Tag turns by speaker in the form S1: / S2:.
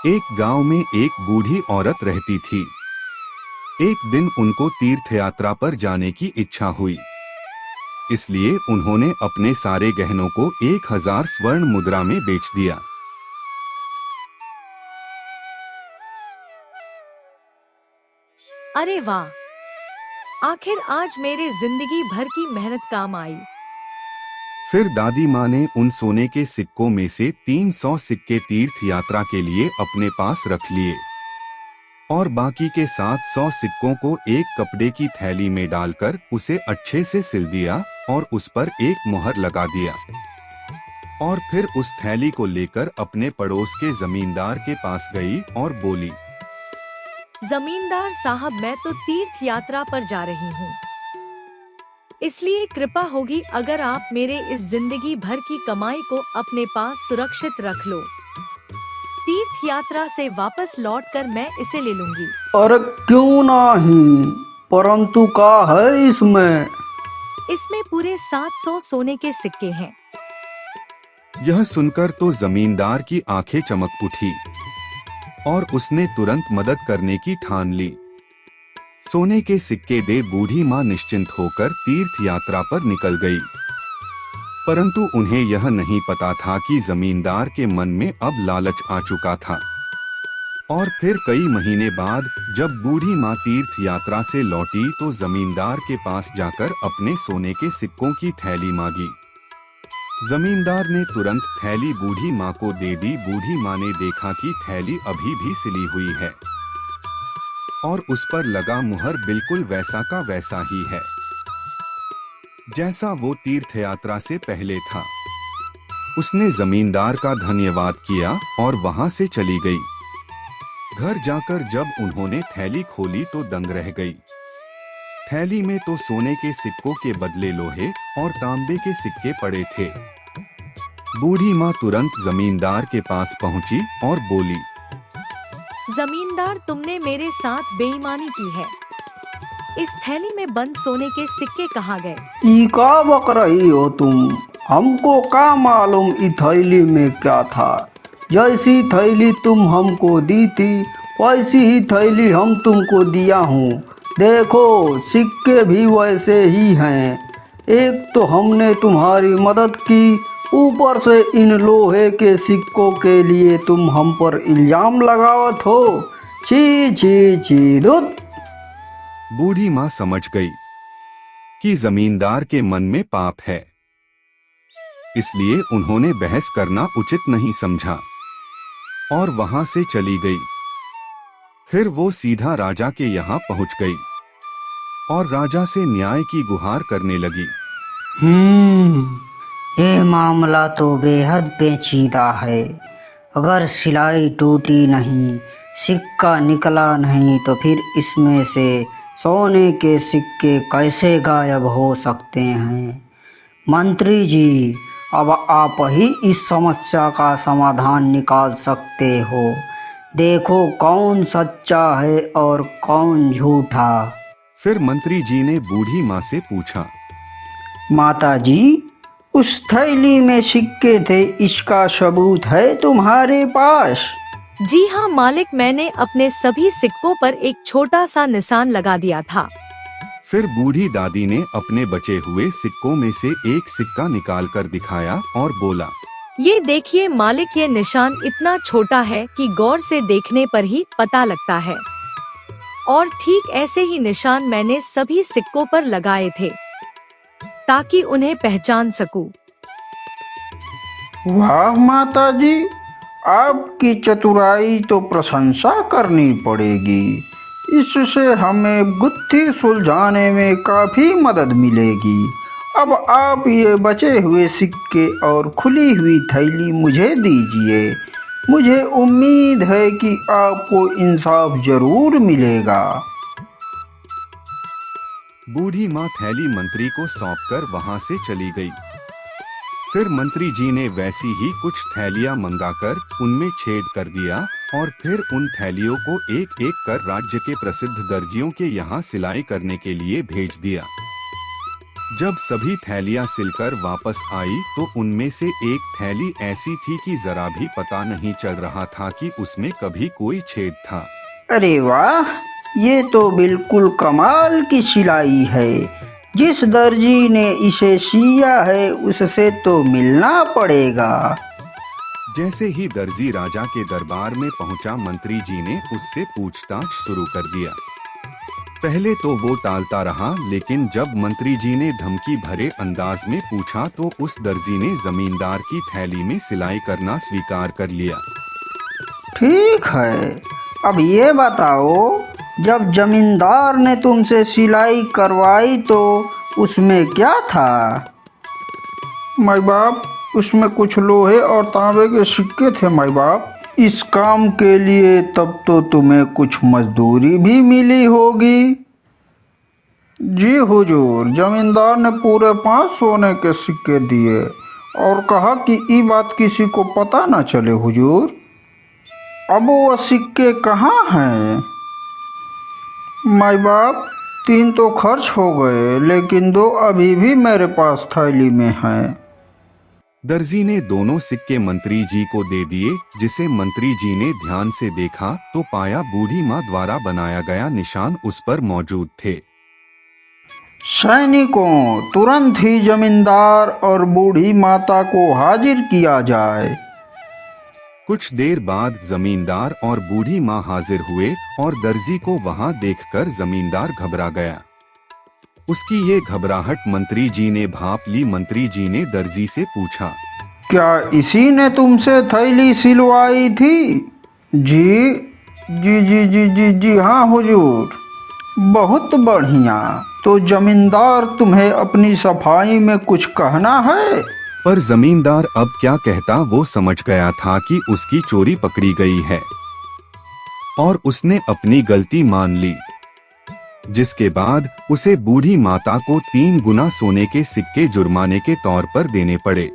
S1: एक गांव में एक बूढ़ी औरत रहती थी। एक दिन उनको तीर्थ यात्रा पर जाने की इच्छा हुई, इसलिए उन्होंने अपने सारे गहनों को 1000 स्वर्ण मुद्रा में बेच दिया।
S2: अरे वाह! आखिर आज मेरे जिंदगी भर की मेहनत काम आई।
S1: फिर दादी माँ ने उन सोने के सिक्कों में से 300 सिक्के तीर्थ यात्रा के लिए अपने पास रख लिए और बाकी के 700 सिक्कों को एक कपड़े की थैली में डालकर उसे अच्छे से सिल दिया और उस पर एक मुहर लगा दिया। और फिर उस थैली को लेकर अपने पड़ोस के जमींदार के पास गई और बोली,
S2: जमींदार साहब, मैं तो तीर्थ यात्रा पर जा रही हूँ, इसलिए कृपा होगी अगर आप मेरे इस जिंदगी भर की कमाई को अपने पास सुरक्षित रख लो। तीर्थ यात्रा से वापस लौटकर मैं इसे ले लूंगी।
S3: अरे क्यों नहीं, परंतु क्या है इसमें?
S2: इसमें पूरे 700 सोने के सिक्के हैं।
S1: यह सुनकर तो जमींदार की आंखें चमक उठी और उसने तुरंत मदद करने की ठान ली। सोने के सिक्के दे बूढ़ी माँ निश्चिंत होकर तीर्थ यात्रा पर निकल गई। परंतु उन्हें यह नहीं पता था कि जमींदार के मन में अब लालच आ चुका था। और फिर कई महीने बाद जब बूढ़ी माँ तीर्थ यात्रा से लौटी तो जमींदार के पास जाकर अपने सोने के सिक्कों की थैली मांगी। जमींदार ने तुरंत थैली बूढ़ी माँ को दे दी। बूढ़ी माँ ने देखा कि थैली अभी भी सिली हुई है और उस पर लगा मुहर बिल्कुल वैसा का वैसा ही है जैसा वो तीर्थ यात्रा से पहले था। उसने जमींदार का धन्यवाद किया और वहां से चली गई। घर जाकर जब उन्होंने थैली खोली तो दंग रह गई। थैली में तो सोने के सिक्कों के बदले लोहे और तांबे के सिक्के पड़े थे। बूढ़ी माँ तुरंत जमींदार के पास पहुंची और बोली,
S2: जमींदार, तुमने मेरे साथ बेईमानी की है। इस थैली में बंद सोने के सिक्के कहाँ गए?
S3: ई का बक रही हो तुम? हमको क्या मालूम ई थैली में क्या था। जैसी थैली तुम हमको दी थी वैसी ही थैली हम तुमको दिया हूँ। देखो, सिक्के भी वैसे ही हैं। एक तो हमने तुम्हारी मदद की, ऊपर से इन लोहे के सिक्कों के लिए तुम हम पर इल्जाम लगावत हो। छी छी छी धुत।
S1: बूढ़ी माँ समझ गई कि जमींदार के मन में पाप है, इसलिए उन्होंने बहस करना उचित नहीं समझा और वहां से चली गई। फिर वो सीधा राजा के यहाँ पहुंच गई और राजा से न्याय की गुहार करने लगी।
S4: ये मामला तो बेहद पेचीदा है। अगर सिलाई टूटी नहीं, सिक्का निकला नहीं, तो फिर इसमें से सोने के सिक्के कैसे गायब हो सकते हैं? मंत्री जी, अब आप ही इस समस्या का समाधान निकाल सकते हो। देखो कौन सच्चा है और कौन झूठा।
S1: फिर मंत्री जी ने बूढ़ी माँ से पूछा,
S3: माता जी, उस थैली में सिक्के थे, इसका सबूत है तुम्हारे पास?
S2: जी हाँ मालिक, मैंने अपने सभी सिक्कों पर एक छोटा सा निशान लगा दिया था।
S1: फिर बूढ़ी दादी ने अपने बचे हुए सिक्कों में से एक सिक्का निकालकर दिखाया और बोला,
S2: ये देखिए मालिक, ये निशान इतना छोटा है कि गौर से देखने पर ही पता लगता है। और ठीक ऐसे ही निशान मैंने सभी सिक्कों पर लगाए थे ताकि उन्हें पहचान सकूं।
S3: वाह माता जी, आपकी चतुराई तो प्रशंसा करनी पड़ेगी। इससे हमें गुत्थी सुलझाने में काफी मदद मिलेगी। अब आप ये बचे हुए सिक्के और खुली हुई थैली मुझे दीजिए। मुझे उम्मीद है कि आपको इंसाफ जरूर मिलेगा।
S1: बूढ़ी माँ थैली मंत्री को सौंपकर वहां से चली गई। फिर मंत्री जी ने वैसी ही कुछ थैलियां मंगाकर उनमें छेद कर दिया और फिर उन थैलियों को एक एक कर राज्य के प्रसिद्ध दर्जियों के यहाँ सिलाई करने के लिए भेज दिया। जब सभी थैलियां सिलकर वापस आई तो उनमें से एक थैली ऐसी थी कि जरा भी पता नहीं चल रहा था कि उसमें कभी कोई छेद था।
S3: अरे वाह, ये तो बिल्कुल कमाल की सिलाई है। जिस दर्जी ने इसे सिया है उससे तो मिलना पड़ेगा।
S1: जैसे ही दर्जी राजा के दरबार में पहुंचा, मंत्री जी ने उससे पूछताछ शुरू कर दिया। पहले तो वो टालता रहा, लेकिन जब मंत्री जी ने धमकी भरे अंदाज में पूछा तो उस दर्जी ने जमींदार की थैली में सिलाई करना स्वीकार कर लिया।
S3: ठीक है, अब ये बताओ, जब जमींदार ने तुमसे सिलाई करवाई तो उसमें क्या था? माई बाप, उसमें कुछ लोहे और तांबे के सिक्के थे माई बाप। इस काम के लिए तब तो तुम्हें कुछ मजदूरी भी मिली होगी। जी हुजूर, जमींदार ने पूरे 5 सोने के सिक्के दिए और कहा कि ये बात किसी को पता ना चले हुजूर। अब वो सिक्के कहाँ हैं? माई बाप, 3 तो खर्च हो गए, लेकिन 2 अभी भी मेरे पास थैली में हैं।
S1: दर्जी ने दोनों सिक्के मंत्री जी को दे दिए, जिसे मंत्री जी ने ध्यान से देखा तो पाया बूढ़ी माँ द्वारा बनाया गया निशान उस पर मौजूद थे।
S3: सैनिकों, तुरंत ही जमींदार और बूढ़ी माता को हाजिर किया जाए।
S1: कुछ देर बाद जमींदार और बूढ़ी माँ हाजिर हुए और दर्जी को वहां देखकर जमींदार घबरा गया। उसकी ये घबराहट मंत्री जी ने भांप ली। मंत्री जी ने दर्जी से पूछा,
S3: क्या इसी ने तुमसे थैली सिलवाई थी? जी जी जी जी जी जी हाँ हुजूर। बहुत बढ़िया, तो जमींदार तुम्हें अपनी सफाई में कुछ कहना है?
S1: पर जमींदार अब क्या कहता, वो समझ गया था कि उसकी चोरी पकड़ी गई है और उसने अपनी गलती मान ली, जिसके बाद उसे बूढ़ी माता को 3 गुना सोने के सिक्के जुर्माने के तौर पर देने पड़े।